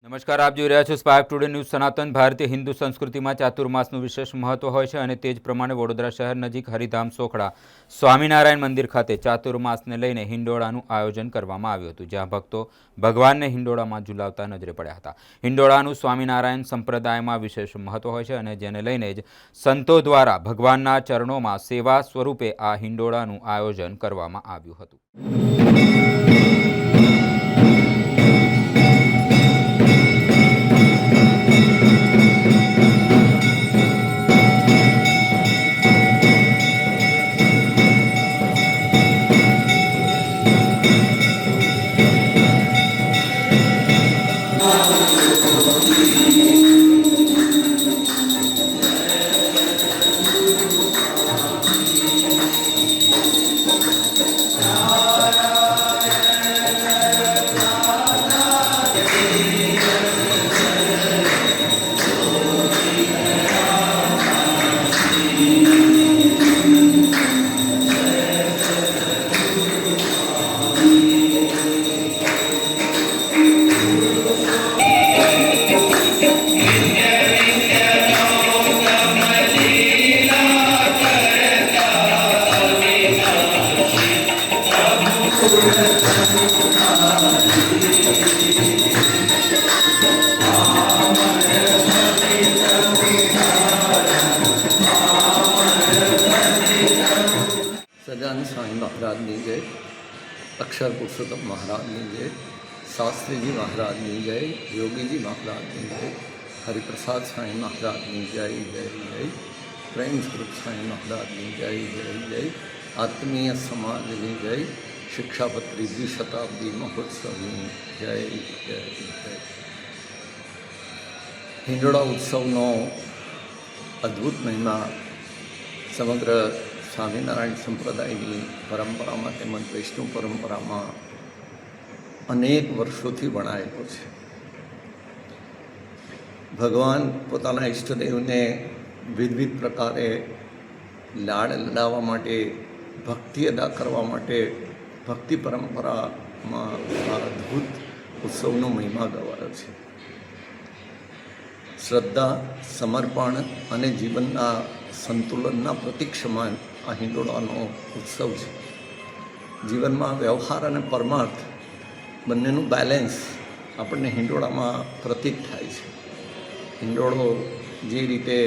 નમસ્કાર, આપ જોઈ રહ્યા છો સ્પાર્ક ટુડે ન્યૂઝ। સનાતન ભારતીય હિન્દુ સંસ્કૃતિમાં ચાતુર્માસનું વિશેષ મહત્વ હોય છે અને તે જ પ્રમાણે વડોદરા શહેર નજીક હરિધામ સોખડા સ્વામિનારાયણ મંદિર ખાતે ચાતુર્માસને લઈને હિંડોળાનું આયોજન કરવામાં આવ્યું હતું, જ્યાં ભક્તો ભગવાનને હિંડોળામાં ઝુલાવતા નજરે પડ્યા હતા। હિંડોળાનું સ્વામિનારાયણ સંપ્રદાયમાં વિશેષ મહત્વ હોય છે અને જેને લઈને જ સંતો દ્વારા ભગવાનના ચરણોમાં સેવા સ્વરૂપે આ હિંડોળાનું આયોજન કરવામાં આવ્યું હતું। सजान स्वामी महाराज की जय, अक्षर पुरुषोत्तम महाराज की जय, शास्त्री जी महाराज की जय, योगी जी महाराज की जय, हरिप्रसाद स्वामी महाराज की जय जय जय, प्रेम स्वरूप स्वामी महाराज की जय जय जय, आत्मीय समाज की जय, शिक्षापत्री द्विशताब्दी महोत्सव की जय जय जय। हिंडोळा उत्सवनो अद्भुत महिमा समग्र स्वामीनारायण संप्रदायની પરંપરામાં તેમજ વૈષ્ણવ પરંપરામાં અનેક વર્ષોથી વણાયેલો છે। ભગવાન પોતાના ઈષ્ટદેવને વિવિધ પ્રકારે લાડ લડાવવા માટે, ભક્તિ અદા કરવા માટે ભક્તિ પરંપરામાં આ અદ્ભુત ઉત્સવનો મહિમા ગવાયો છે। શ્રદ્ધા, સમર્પણ અને જીવનના સંતુલનના પ્રતીક સમાન આ હિંડોળાનો ઉત્સવ છે। જીવનમાં વ્યવહાર અને પરમાર્થ બંનેનું બેલેન્સ આપણને હિંડોળામાં પ્રતીક થાય છે। હિંડોળો જે રીતે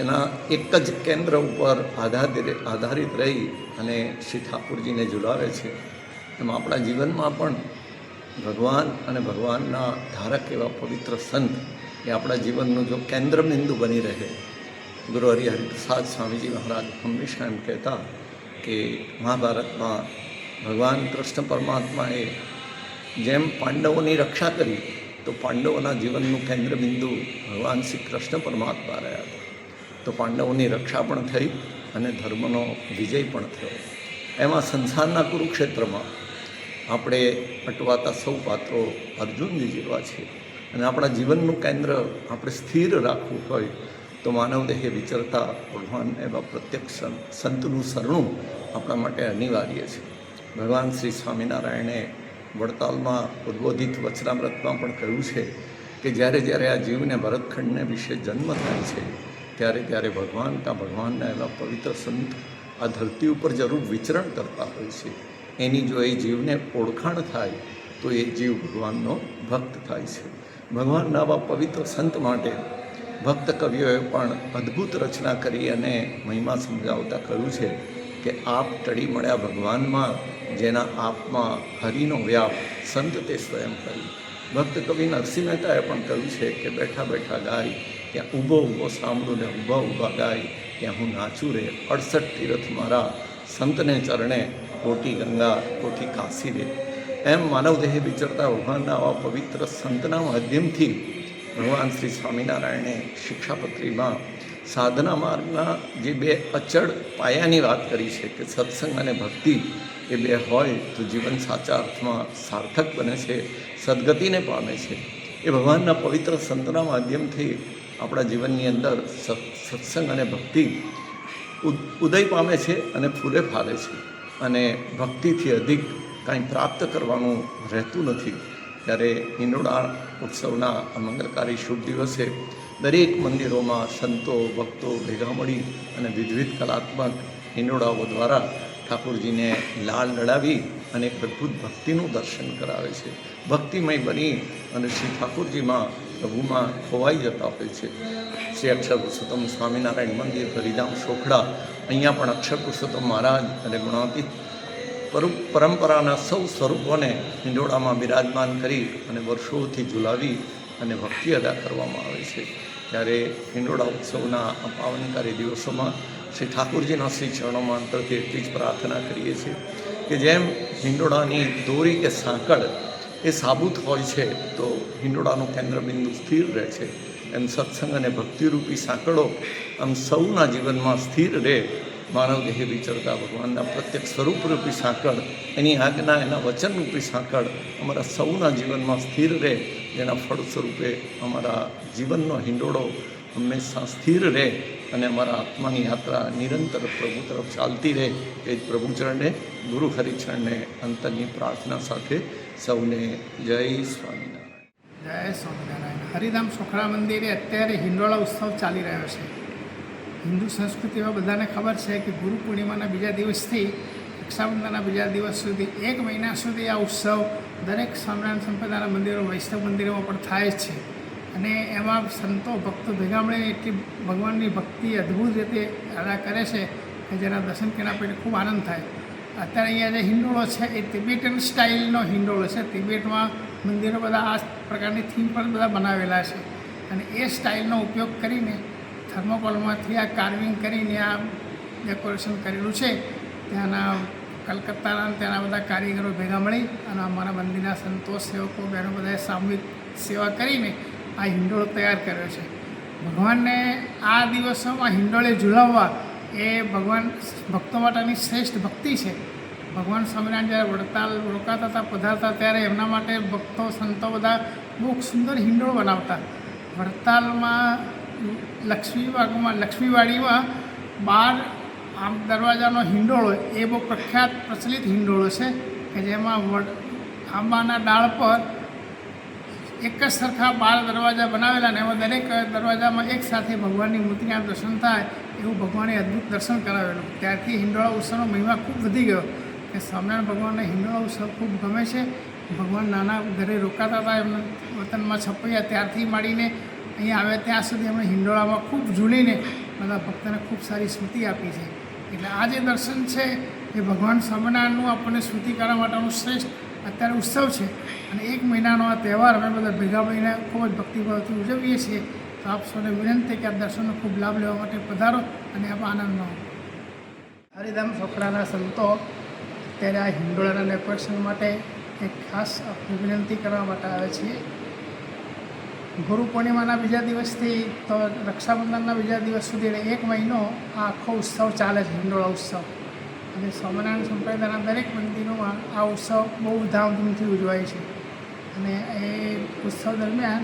એના એક જ કેન્દ્ર ઉપર આધારિત રહી અને શ્રી ઠાકુરજીને ઝુલાવે છે, એમાં આપણા જીવનમાં પણ ભગવાન અને ભગવાનના ધારક એવા પવિત્ર સંત એ આપણા જીવનનું જો કેન્દ્રબિંદુ બની રહે। गुरु हरिप्रसाद स्वामी जी महाराज हमेशा एम कहता कि महाभारत में भगवान कृष्ण परमात्माए जेम पांडवों रक्षा करी तो पांडवों जीवन केन्द्रबिंदु भगवान श्री कृष्ण परमात्मा रहा था। तो पांडवों रक्षा पण थई अने धर्मनो विजय पण थयो। एमां संसारना कुरुक्षेत्र में आपणे अटवाता सौ पात्रों अर्जुन जी जेवा छे अने आपणा जीवननुं केन्द्र आपणे स्थिर राखवुं होय तो मानव देहे विचरता भगवान एवं प्रत्यक्ष संतनु शरणु अपना माटे अनिवार्य है। भगवान श्री स्वामीनारायणे वड़ताल में उद्बोधित वचनामृत में पण कह्युं छे कि ज्यारे ज्यारे आ जीवने भरतखंडने विषे जन्म थाय छे त्यारे त्यारे भगवान एवं पवित्र संत आ धरती पर जरूर विचरण करता होय छे। एनी जो ए जीवने ओळखाण थाय तो ए जीव भगवाननो भक्त थाय छे। भगवानना आवा पवित्र संत माटे भक्त कविओए पण अद्भुत रचना करी अने महिमा समझावता कह्युं छे कि आप टળી मळ्या भगवान में जेना आप में हरिनो व्याप संत ते स्वयं करी। भक्त कवि नरसिंह मेहताए पण कह्युं छे कि बैठा बैठा गाय त्या ऊभो ऊभो सांभळुं ने ऊभा ऊभा गाय त्या हूँ नाचूं रे 68 तीर्थ मारा संतने चरणे कोटी गंगा कोटी काशी रे। एम मानवदेहे विचरता भगवानना आवा पवित्र संतना माध्यमथी भगवान श्री स्वामीनारायणे शिक्षापत्री में साधना मार्गना जे बे अचड़ पायानी बात करी है कि सत्संग और भक्ति ए बे होय तो जीवन साचा अर्थ में सार्थक बने से सदगति ने पामे छे। ए भगवानना पवित्र संतना माध्यम थी अपना जीवन अंदर सत्संग और भक्ति उदय पामे छे अने फूले फाले छे अने भक्ति थी अधिक कहीं प्राप्त करवानुं रहतुं नथी। ત્યારે હિંડોળા ઉત્સવના આ મંગલકારી શુભ દિવસે દરેક મંદિરોમાં સંતો ભક્તો ભેગા મળી અને વિવિધ કલાત્મક હિંડોળાઓ દ્વારા ઠાકોરજીને લાલ લડાવી અને એક અદ્ભુત ભક્તિનું દર્શન કરાવે છે. ભક્તિમય બની અને શ્રી ઠાકોરજીમાં પ્રભુમાં ખોવાઈ જતા હોય છે. શ્રી અક્ષર પુરુષોત્તમ સ્વામિનારાયણ મંદિર હરિધામ સોખડા, અહીંયા પણ અક્ષર પુરુષોત્તમ મહારાજ અને ગુણાતીત પરંપરાના સૌ સ્વરૂપોને હિંડોળામાં બિરાજમાન કરી અને વર્ષોથી ઝુલાવી અને ભક્તિ અદા કરવામાં આવે છે. ત્યારે હિંડોળા ઉત્સવના આ પાવનકારી દિવસોમાં શ્રી ઠાકોરજીના શ્રી ચરણોમાં અંતરથી એટલી જ પ્રાર્થના કરીએ છીએ કે જેમ હિંડોળાની દોરી કે સાંકળ એ સાબુત હોય છે તો હિંડોળાનું કેન્દ્રબિંદુ સ્થિર રહે છે, એમ સત્સંગ અને ભક્તિરૂપી સાંકળો આમ સૌના જીવનમાં સ્થિર રહે. માનવ દેહે વિચરતા ભગવાનના પ્રત્યેક સ્વરૂપરૂપી સાંકળ, એની આજ્ઞા, એના વચનરૂપી સાંકળ અમારા સૌના જીવનમાં સ્થિર રહે, જેના ફળ સ્વરૂપે અમારા જીવનનો હિંડોળો હંમેશા સ્થિર રહે અને અમારા આત્માની યાત્રા નિરંતર પ્રભુ તરફ ચાલતી રહે. એ જ પ્રભુચરણને, ગુરુ હરિચરણને અંતરની પ્રાર્થના સાથે સૌને જય સ્વામિનારાયણ. જય સ્વામિનારાયણ. હરિધામ સોખડા મંદિરે અત્યારે હિંડોળા ઉત્સવ ચાલી રહ્યો છે. હિન્દુ સંસ્કૃતિમાં બધાને ખબર છે કે ગુરુ પૂર્ણિમાના બીજા દિવસથી રક્ષાબંધનના બીજા દિવસ સુધી 1 મહિના સુધી આ ઉત્સવ દરેક સ્વામિનારાયણ સંપ્રદાયના મંદિરો, વૈષ્ણવ મંદિરોમાં પણ થાય જ છે. અને એમાં સંતો ભક્તો ભેગા મળીને એટલી ભગવાનની ભક્તિ અદ્ભુત રીતે અદા કરે છે કે જેના દર્શન કર્યા પછી ખૂબ આનંદ થાય. અત્યારે અહીંયા જે હિંડોળો છે એ તિબેટન સ્ટાઇલનો હિંડોળો છે. તિબેટમાં મંદિરો બધા આ પ્રકારની થીમ પર બધા બનાવેલા છે અને એ સ્ટાઇલનો ઉપયોગ કરીને થર્મોકોલમાંથી આ કાર્વિંગ કરીને આ ડેકોરેશન કરેલું છે. ત્યાંના કલકત્તાના ત્યાંના બધા કારીગરો ભેગા મળી અને અમારા મંદિરના સંતો, સેવકો, બહેનો બધાએ સામૂહિક સેવા કરીને આ હિંડોળો તૈયાર કર્યો છે. ભગવાનને આ દિવસોમાં હિંડોળે ઝુલાવવા એ ભગવાન ભક્તો માટેની શ્રેષ્ઠ ભક્તિ છે. ભગવાન સ્વામિનારાયણ જ્યારે વડતાલ રોકાતા હતા, પધારતા, ત્યારે એમના માટે ભક્તો, સંતો બધા બહુ સુંદર હિંડોળ બનાવતા. વડતાલમાં લક્ષ્મીવાડીમાં 12 આમ દરવાજાનો હિંડોળો એ બહુ પ્રખ્યાત પ્રચલિત હિંડોળો છે કે જેમાં આંબાના ડાળ પર એક જ સરખા 12 દરવાજા બનાવેલા ને એમાં દરેક દરવાજામાં એક સાથે ભગવાનની મૂર્તિના દર્શન થાય એવું ભગવાને અદ્ભુત દર્શન કરાવેલું. ત્યારથી હિંડોળા ઉત્સવનો મહિમા ખૂબ વધી ગયો કે સ્વામિનારાયણ ભગવાનને હિંડોળા ઉત્સવ ખૂબ ગમે છે. ભગવાન નાના ઘરે રોકાતા હતા, એમના વતનમાં છપૈયા, ત્યારથી માંડીને અહીંયા આવ્યા ત્યાં સુધી એમણે હિંડોળામાં ખૂબ ઝૂલીને બધા ભક્તોને ખૂબ સારી સ્મૃતિ આપી છે. એટલે આ જે દર્શન છે એ ભગવાન સ્વામિનારાયણનું આપણને સ્મૃતિ કરવા માટેનું શ્રેષ્ઠ અત્યારે ઉત્સવ છે. અને 1 મહિનાનો આ તહેવાર અમે બધા ભેગા મળીને ખૂબ જ ભક્તિભાવથી ઉજવીએ છીએ. તો આપ સૌને વિનંતી કે આ દર્શનનો ખૂબ લાભ લેવા માટે પધારો અને આપ આનંદ લો. હરિધામ સોખડાના સંતો અત્યારે આ હિંડોળાના ડેકોરેશન માટે એક ખાસ વિનંતી કરવા માટે આવે છીએ. ગુરુ પૂર્ણિમાના બીજા દિવસથી તો રક્ષાબંધનના બીજા દિવસ સુધી 1 મહિનો આ આખો ઉત્સવ ચાલે છે, હિંડોળા ઉત્સવ. અને સ્વામિનારાયણ સંપ્રદાયના દરેક મંદિરોમાં આ ઉત્સવ બહુ ધામધૂમથી ઉજવાય છે. અને એ ઉત્સવ દરમિયાન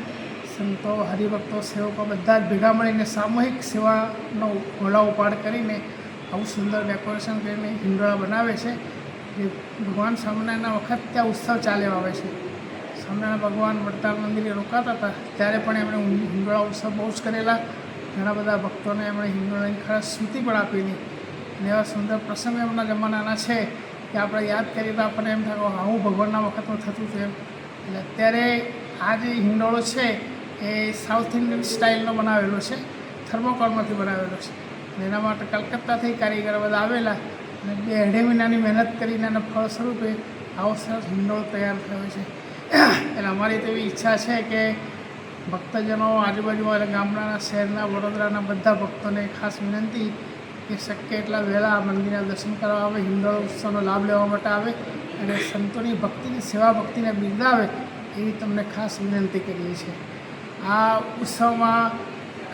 સંતો, હરિભક્તો, સેવકો બધા જ ભેગા મળીને સામૂહિક સેવાનો ઘોડા ઉપાડ કરીને આવું સુંદર ડેકોરેશન કરીને હિંડોળા બનાવે છે. જે ભગવાન સ્વામિનારાયણના વખત ત્યાં ઉત્સવ ચાલ્યો આવે છે. સ્વામિનારાયણ ભગવાન વડતાલ મંદિરે રોકાતા હતા ત્યારે પણ એમણે હિંડોળા ઉત્સવ બહુ જ કરેલા. ઘણા બધા ભક્તોને એમણે હિંડોળાની ખાસ સ્મૃતિ પણ આપેલી. અને એવા સુંદર પ્રસંગ એમના જમાનાના છે કે આપણે યાદ કરીએ તો આપણને એમ થાય કે આવું ભગવાનના વખતમાં થતું હતું એમ. એટલે અત્યારે આ જે હિંડોળો છે એ સાઉથ ઇન્ડિયન સ્ટાઇલનો બનાવેલો છે, થર્મોકોલમાંથી બનાવેલો છે. એના માટે કલકત્તાથી કારીગરો બધા આવેલા અને 2.5 મહિનાની મહેનત કરીને અને ફળ સ્વરૂપે આવો સરસ હિંડોળો તૈયાર થયો છે. એટલે અમારી તો એવી ઈચ્છા છે કે ભક્તજનો, આજુબાજુવાળા ગામડાના, શહેરના, વડોદરાના બધા ભક્તોને ખાસ વિનંતી કે શક્ય એટલા વહેલા મંદિરના દર્શન કરવા આવે, હિંડોળા ઉત્સવનો લાભ લેવા માટે આવે અને સંતોની ભક્તિની, સેવા ભક્તિને બિરદાવે એવી તમને ખાસ વિનંતી કરીએ છીએ. આ ઉત્સવમાં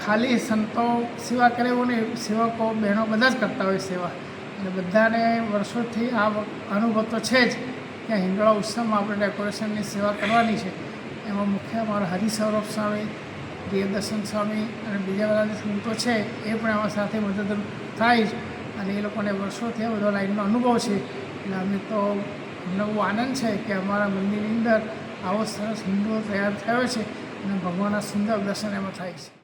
ખાલી સંતો સેવા કરે એવું નહીં, સેવકો, બહેનો બધા જ કરતા હોય સેવા. અને બધાને વર્ષોથી આ અનુભવ તો છે જ કે હિંડોળા ઉત્સવમાં આપણે ડેકોરેશનની સેવા કરવાની છે. એમાં મુખ્ય અમારા હરિસૌરભ સ્વામી, પ્રિયદર્શન સ્વામી અને બીજા બધા જે સંતો છે એ પણ એમાં સાથે મદદ થાય જ. અને એ લોકોને વર્ષોથી આ બધો લાઈનનો અનુભવ છે. એટલે અમને બહુ આનંદ છે કે અમારા મંદિરની અંદર આવો સરસ હિંડોળો તૈયાર થયો છે અને ભગવાનના સુંદર દર્શન એમાં થાય છે.